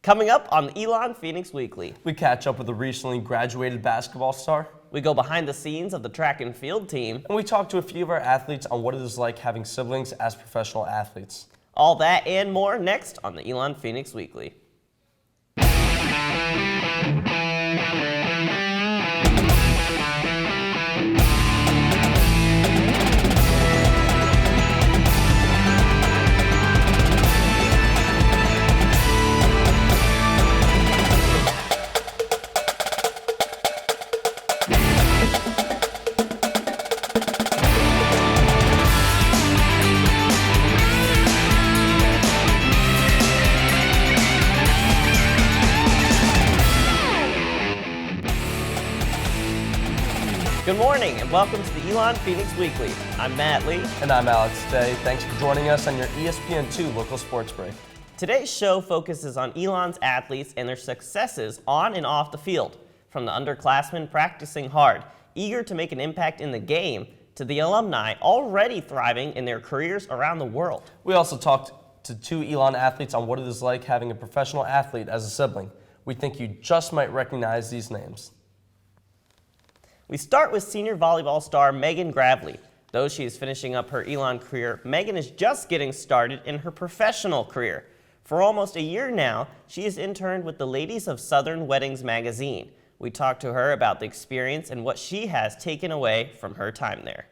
Coming up on the Elan Phoenix Weekly, we catch up with a recently graduated basketball star. We go behind the scenes of the track and field team. And we talk to a few of our athletes on what it is like having siblings as professional athletes. All that and more next on the Elan Phoenix Weekly. Good morning and welcome to the Elan Phoenix Weekly. I'm Matt Lee. And I'm Alex Day. Thanks for joining us on your ESPN2 local sports break. Today's show focuses on Elan's athletes and their successes on and off the field. From the underclassmen practicing hard, eager to make an impact in the game, to the alumni already thriving in their careers around the world. We also talked to two Elan athletes on what it is like having a professional athlete as a sibling. We think you just might recognize these names. We start with senior volleyball star Megan Gravely. Though she is finishing up her Elan career, Megan is just getting started in her professional career. For almost a year now, she has interned with the Ladies of Southern Weddings magazine. We talked to her about the experience and what she has taken away from her time there.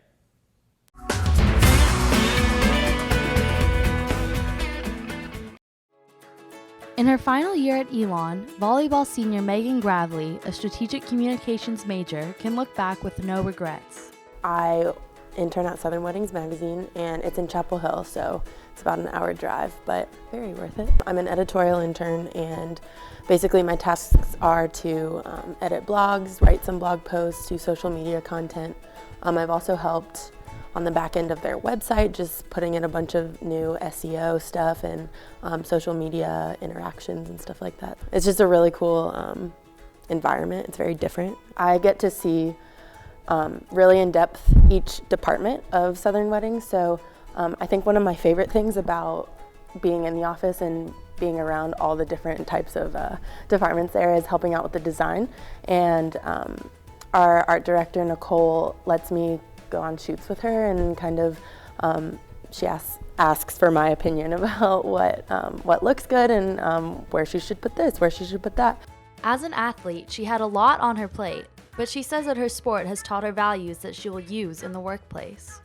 In her final year at Elan, volleyball senior Megan Gravely, a strategic communications major, can look back with no regrets. I intern at Southern Weddings magazine, and it's in Chapel Hill, so it's about an hour drive, but very worth it. I'm an editorial intern, and basically my tasks are to edit blogs, write some blog posts, do social media content. I've also helped on the back end of their website, just putting in a bunch of new SEO stuff and social media interactions and stuff like that. It's just a really cool environment. It's very different. I get to see really in depth each department of Southern Weddings. So I think one of my favorite things about being in the office and being around all the different types of departments there is helping out with the design. And our art director, Nicole, lets me go on shoots with her and kind of she asks for my opinion about what looks good and where she should put this, where she should put that. As an athlete, she had a lot on her plate, but she says that her sport has taught her values that she will use in the workplace.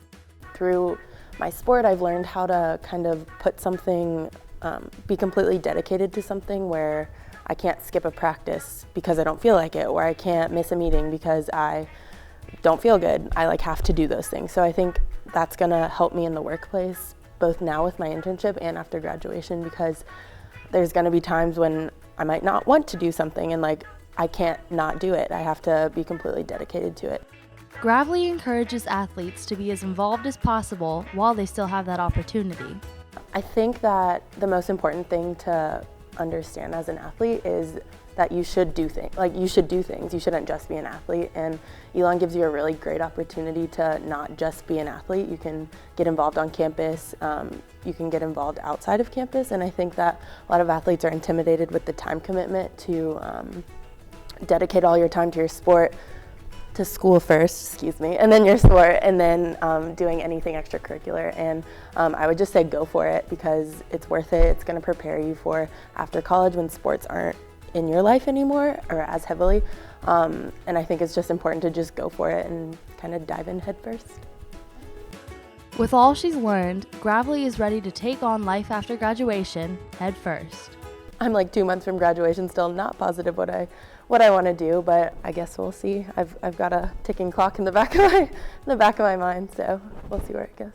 Through my sport, I've learned how to kind of put something, be completely dedicated to something where I can't skip a practice because I don't feel like it, or I can't miss a meeting because I don't feel good. I have to do those things. So I think that's gonna help me in the workplace, both now with my internship and after graduation, because there's gonna be times when I might not want to do something and I can't not do it. I have to be completely dedicated to it. Gravely encourages athletes to be as involved as possible while they still have that opportunity. I think that the most important thing to understand as an athlete is that you should do things. You should do things. You shouldn't just be an athlete. And Elan gives you a really great opportunity to not just be an athlete. You can get involved on campus. You can get involved outside of campus. And I think that a lot of athletes are intimidated with the time commitment to dedicate all your time to your sport, to school first, and then your sport, and then doing anything extracurricular. And I would just say go for it because it's worth it. It's going to prepare you for after college when sports aren't in your life anymore or as heavily. And I think it's just important to just go for it and kind of dive in head first. With all she's learned, Gravely is ready to take on life after graduation head first. I'm 2 months from graduation, still not positive what I want to do, but I guess we'll see. I've got a ticking clock in the back of my mind, so we'll see where it goes.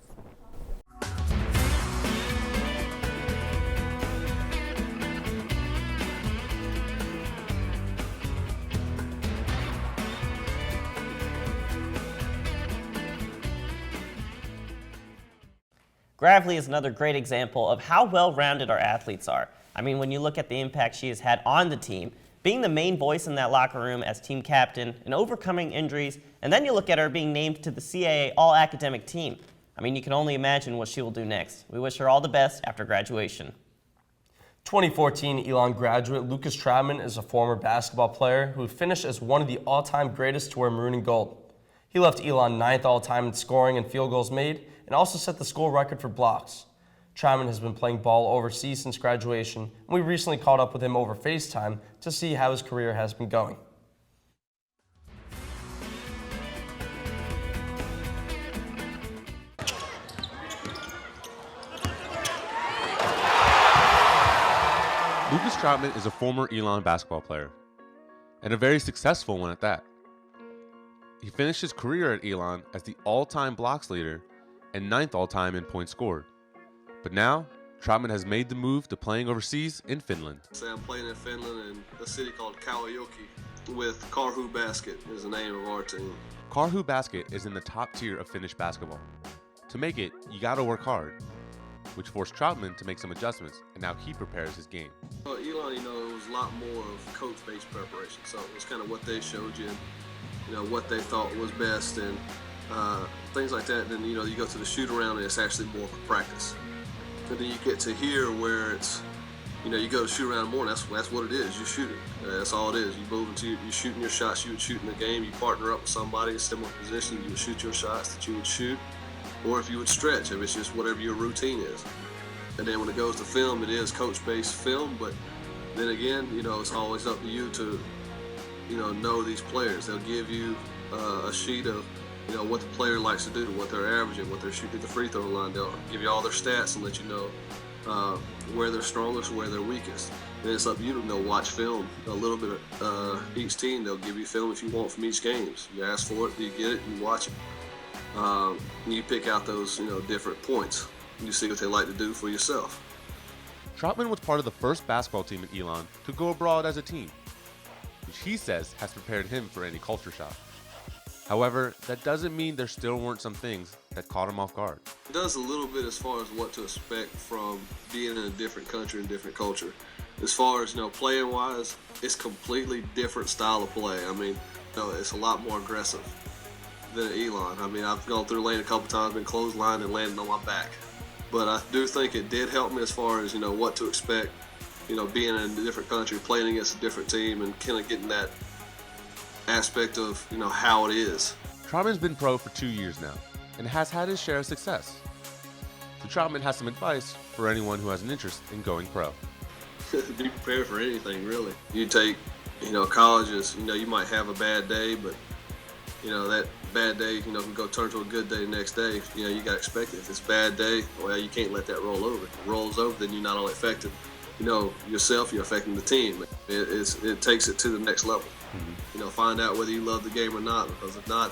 Gravely is another great example of how well-rounded our athletes are. I mean, when you look at the impact she has had on the team, being the main voice in that locker room as team captain and overcoming injuries, and then you look at her being named to the CAA All-Academic Team. I mean, you can only imagine what she will do next. We wish her all the best after graduation. 2014 Elan graduate Lucas Troutman is a former basketball player who finished as one of the all-time greatest to wear maroon and gold. He left Elan 9th all-time in scoring and field goals made, and also set the school record for blocks. Troutman has been playing ball overseas since graduation, and we recently caught up with him over FaceTime to see how his career has been going. Lucas Troutman is a former Elan basketball player, and a very successful one at that. He finished his career at Elan as the all-time blocks leader and 9th all-time in points scored. But now, Troutman has made the move to playing overseas in Finland. I'm playing in Finland in a city called Kauhajoki with Karhu Basket is the name of our team. Karhu Basket is in the top tier of Finnish basketball. To make it, you gotta work hard, which forced Troutman to make some adjustments, and now he prepares his game. Elan, it was a lot more of coach-based preparation, so it was kind of what they showed you, what they thought was best, and things like that. Then, you go to the shoot-around, and it's actually more for practice. And then you get to here where it's, you go to shoot around in the morning, that's what it is. You shoot it. That's all it is. You move into, you're shooting your shots you would shoot in the game. You partner up with somebody in a similar position, you would shoot your shots that you would shoot. Or if you would stretch, if it's just whatever your routine is. And then when it goes to film, it is coach-based film, but then again, it's always up to you to, know these players. They'll give you a sheet of, what the player likes to do, what they're averaging, what they're shooting at the free throw line. They'll give you all their stats and let you know where they're strongest, where they're weakest. And it's up to you to watch film a little bit of each team. They'll give you film if you want from each game. You ask for it, you get it, you watch it. You pick out those, different points. You see what they like to do for yourself. Troutman was part of the first basketball team at Elan to go abroad as a team, which he says has prepared him for any culture shock. However, that doesn't mean there still weren't some things that caught him off guard. It does a little bit as far as what to expect from being in a different country and different culture. As far as, playing wise, it's completely different style of play. I mean, it's a lot more aggressive than Elan. I mean, I've gone through lane a couple times, been clotheslined and landed on my back. But I do think it did help me as far as, what to expect, being in a different country, playing against a different team, and kind of getting that aspect of, how it is. Troutman's been pro for 2 years now and has had his share of success. So Troutman has some advice for anyone who has an interest in going pro. Be prepared for anything, really. You take, colleges, you might have a bad day, but that bad day, can go turn to a good day the next day. You got to expect it. If it's a bad day, well, you can't let that roll over. If it rolls over, then you're not only affecting, yourself, you're affecting the team. It takes it to the next level. Mm-hmm. Find out whether you love the game or not, because if not,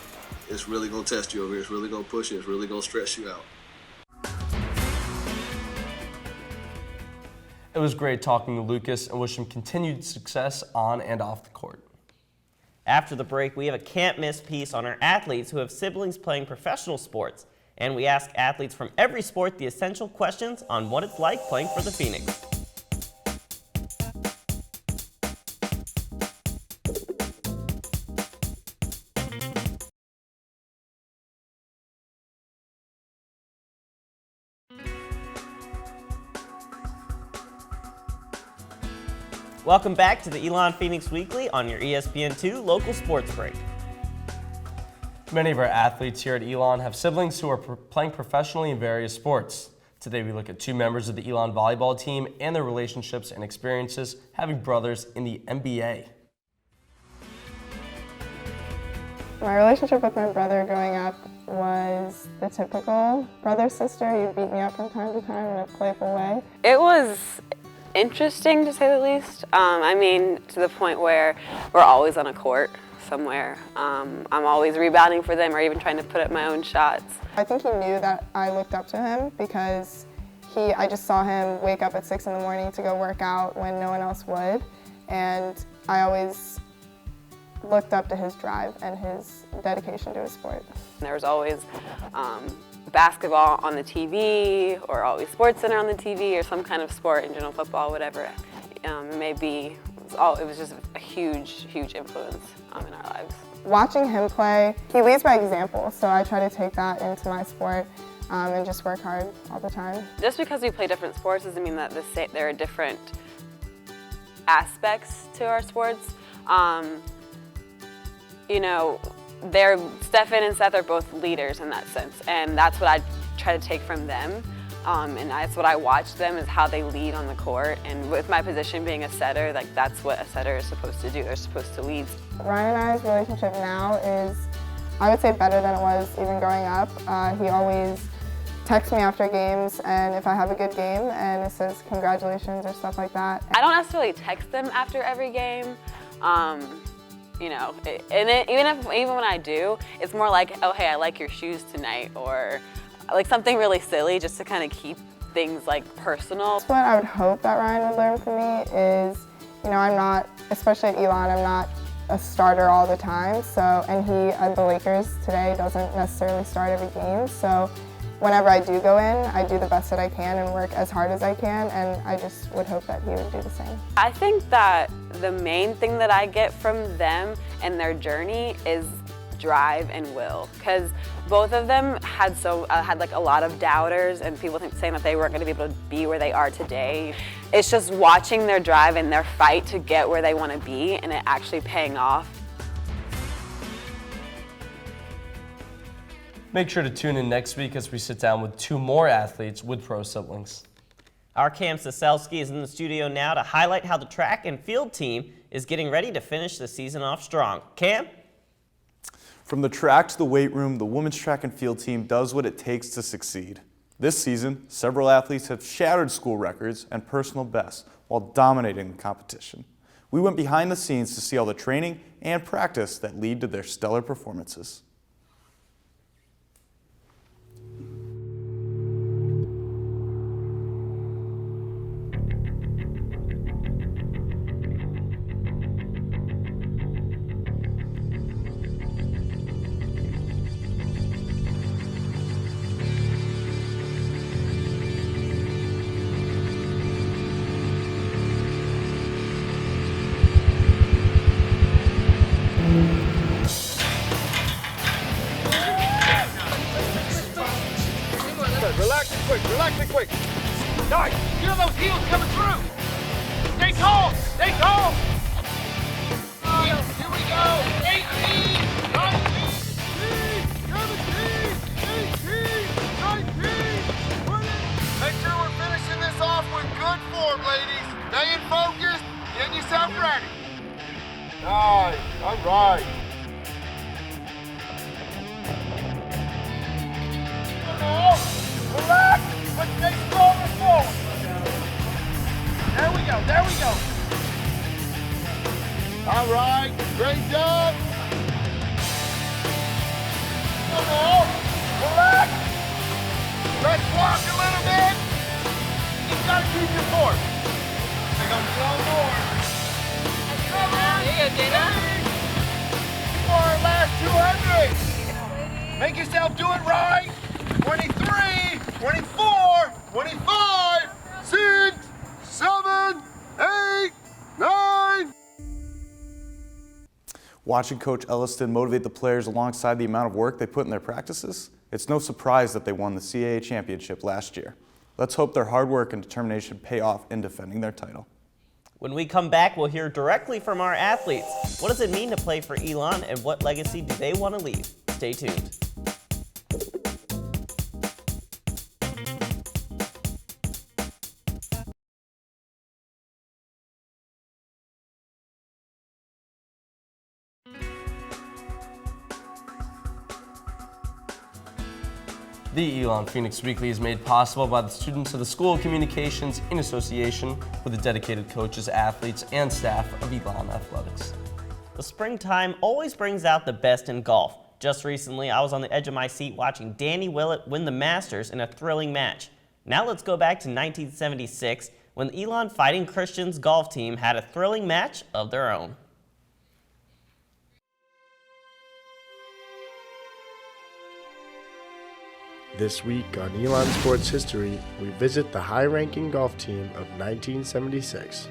it's really going to test you over here. It's really going to push you. It's really going to stress you out. It was great talking to Lucas and wish him continued success on and off the court. After the break, we have a can't-miss piece on our athletes who have siblings playing professional sports. And we ask athletes from every sport the essential questions on what it's like playing for the Phoenix. Welcome back to the Elan Phoenix Weekly on your ESPN2 local sports break. Many of our athletes here at Elan have siblings who are playing professionally in various sports. Today we look at two members of the Elan Volleyball team and their relationships and experiences having brothers in the NBA. My relationship with my brother growing up was the typical brother-sister. You'd beat me up from time to time in a playful way. It was interesting, to say the least. To the point where we're always on a court somewhere. I'm always rebounding for them or even trying to put up my own shots. I think he knew that I looked up to him because I just saw him wake up at 6 in the morning to go work out when no one else would. And I always looked up to his drive and his dedication to his sport. There was always basketball on the TV, or always Sports Center on the TV, or some kind of sport in general, football, whatever it may be. It was just a huge, huge influence in our lives. Watching him play, he leads by example, so I try to take that into my sport and just work hard all the time. Just because we play different sports doesn't mean that they're a different aspects to our sports. You know, Stefan and Seth are both leaders in that sense, and that's what I try to take from them. And that's what I watch them, is how they lead on the court. And with my position being a setter, like, that's what a setter is supposed to do. They're supposed to lead. Ryan and I's relationship now is, I would say, better than it was even growing up. He always texts me after games, and if I have a good game, and it says congratulations or stuff like that. I don't necessarily text them after every game. You know, even when I do, it's more like, oh, hey, I like your shoes tonight, or like something really silly, just to kind of keep things like personal. What I would hope that Ryan would learn from me is, you know, I'm not, especially at Elan, I'm not a starter all the time. So, and he at the Lakers today doesn't necessarily start every game. So whenever I do go in, I do the best that I can and work as hard as I can, and I just would hope that he would do the same. I think that the main thing that I get from them and their journey is drive and will, because both of them had like a lot of doubters and people saying that they weren't going to be able to be where they are today. It's just watching their drive and their fight to get where they want to be, and it actually paying off. Make sure to tune in next week as we sit down with 2 more athletes with pro siblings. Our Cam Soselski is in the studio now to highlight how the track and field team is getting ready to finish the season off strong. Cam? From the track to the weight room, the women's track and field team does what it takes to succeed. This season, several athletes have shattered school records and personal bests while dominating the competition. We went behind the scenes to see all the training and practice that lead to their stellar performances. Relax and quick. Nice. Feel those heels coming through. Stay tall. Stay tall. Here we go. 18, 19, 17, 18, 19, 20. Make sure we're finishing this off with good form, ladies. Staying focused. Getting yourself ready. Nice. All right. Relax, but stay strong and forward. There we go, there we go. All right, great job. Come on, relax. Let's walk a little bit. You gotta keep your form. They're gonna slow more. Come on. There you go, Dana. For our last 200. Make yourself do it right. 23, 24, 25, 6, 7, 8, 9. Watching Coach Elliston motivate the players alongside the amount of work they put in their practices, it's no surprise that they won the CAA championship last year. Let's hope their hard work and determination pay off in defending their title. When we come back, we'll hear directly from our athletes. What does it mean to play for Elan, and what legacy do they want to leave? Stay tuned. The Elan Phoenix Weekly is made possible by the students of the School of Communications in association with the dedicated coaches, athletes, and staff of Elan Athletics. The springtime always brings out the best in golf. Just recently, I was on the edge of my seat watching Danny Willett win the Masters in a thrilling match. Now let's go back to 1976 when the Elan Fighting Christians golf team had a thrilling match of their own. This week on Elan Sports History, we visit the high-ranking golf team of 1976.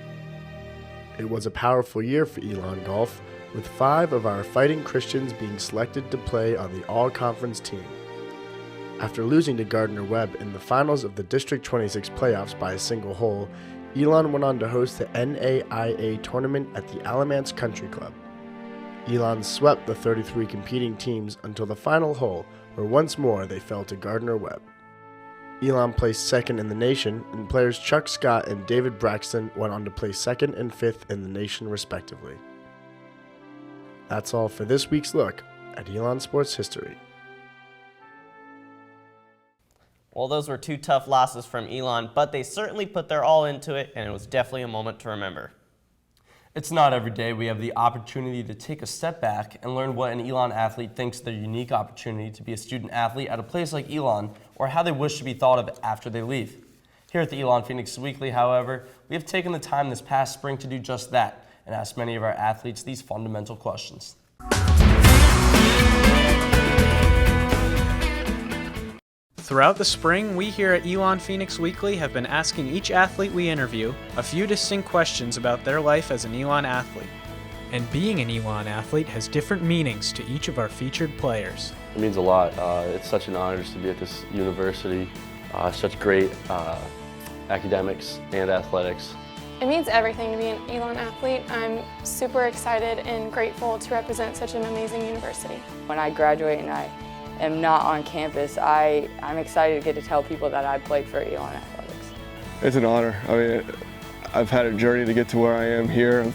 It was a powerful year for Elan Golf, with 5 of our Fighting Christians being selected to play on the all-conference team. After losing to Gardner-Webb in the finals of the District 26 playoffs by a single hole, Elan went on to host the NAIA tournament at the Alamance Country Club. Elan swept the 33 competing teams until the final hole, where once more they fell to Gardner-Webb. Elan placed second in the nation, and players Chuck Scott and David Braxton went on to place second and fifth in the nation respectively. That's all for this week's look at Elan sports history. Well, those were two tough losses from Elan, but they certainly put their all into it, and it was definitely a moment to remember. It's not every day we have the opportunity to take a step back and learn what an Elan athlete thinks their unique opportunity to be a student athlete at a place like Elan, or how they wish to be thought of after they leave. Here at the Elan Phoenix Weekly, however, we have taken the time this past spring to do just that and ask many of our athletes these fundamental questions. Throughout the spring, we here at Elan Phoenix Weekly have been asking each athlete we interview a few distinct questions about their life as an Elan athlete. And being an Elan athlete has different meanings to each of our featured players. It means a lot. It's such an honor just to be at this university, such great academics and athletics. It means everything to be an Elan athlete. I'm super excited and grateful to represent such an amazing university. When I graduate and I am not on campus, I'm excited to get to tell people that I played for Elan Athletics. It's an honor. I mean, I've had a journey to get to where I am here.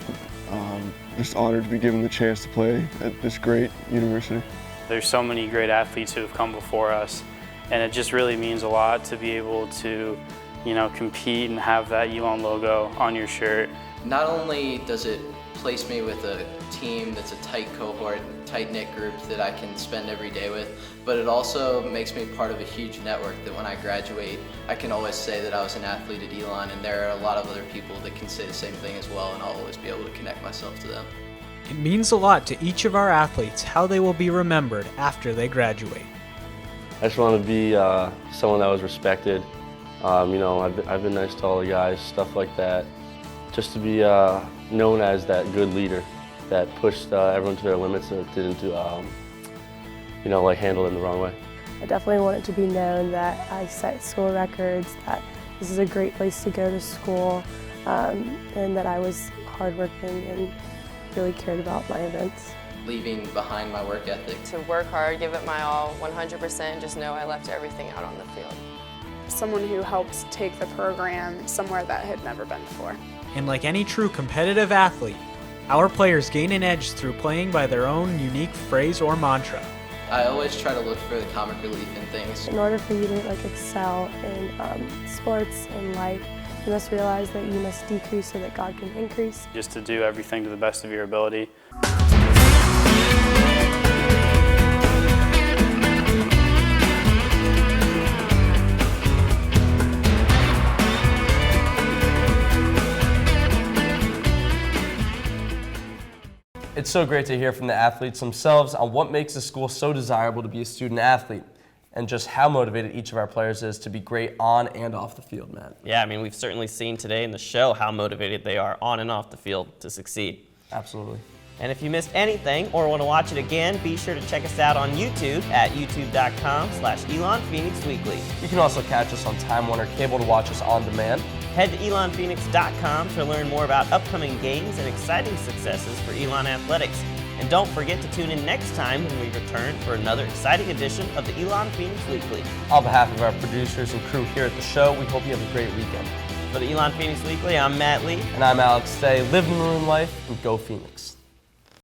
I'm just honored to be given the chance to play at this great university. There's so many great athletes who have come before us, and it just really means a lot to be able to, compete and have that Elan logo on your shirt. Not only does it place me with a team that's a tight cohort, tight-knit group that I can spend every day with, but it also makes me part of a huge network that when I graduate, I can always say that I was an athlete at Elan, and there are a lot of other people that can say the same thing as well, and I'll always be able to connect myself to them. It means a lot to each of our athletes how they will be remembered after they graduate. I just want to be someone that was respected. I've been nice to all the guys, stuff like that. Just to be known as that good leader that pushed everyone to their limits and didn't handle it in the wrong way. I definitely want it to be known that I set school records, that this is a great place to go to school, and that I was hardworking and really cared about my events. Leaving behind my work ethic. To work hard, give it my all, 100%, just know I left everything out on the field. Someone who helped take the program somewhere that had never been before. And like any true competitive athlete, our players gain an edge through playing by their own unique phrase or mantra. I always try to look for the comic relief in things. In order for you to excel in sports and life, you must realize that you must decrease so that God can increase. Just to do everything to the best of your ability. It's so great to hear from the athletes themselves on what makes the school so desirable to be a student athlete, and just how motivated each of our players is to be great on and off the field, Matt. Yeah, I mean, we've certainly seen today in the show how motivated they are on and off the field to succeed. Absolutely. And if you missed anything or want to watch it again, be sure to check us out on YouTube at youtube.com/Elan Phoenix Weekly. You can also catch us on Time Warner Cable to watch us on demand. Head to elanphoenix.com to learn more about upcoming games and exciting successes for Elan Athletics. And don't forget to tune in next time when we return for another exciting edition of the Elan Phoenix Weekly. On behalf of our producers and crew here at the show, we hope you have a great weekend. For the Elan Phoenix Weekly, I'm Matt Lee. And I'm Alex Day. Live the maroon life and go Phoenix.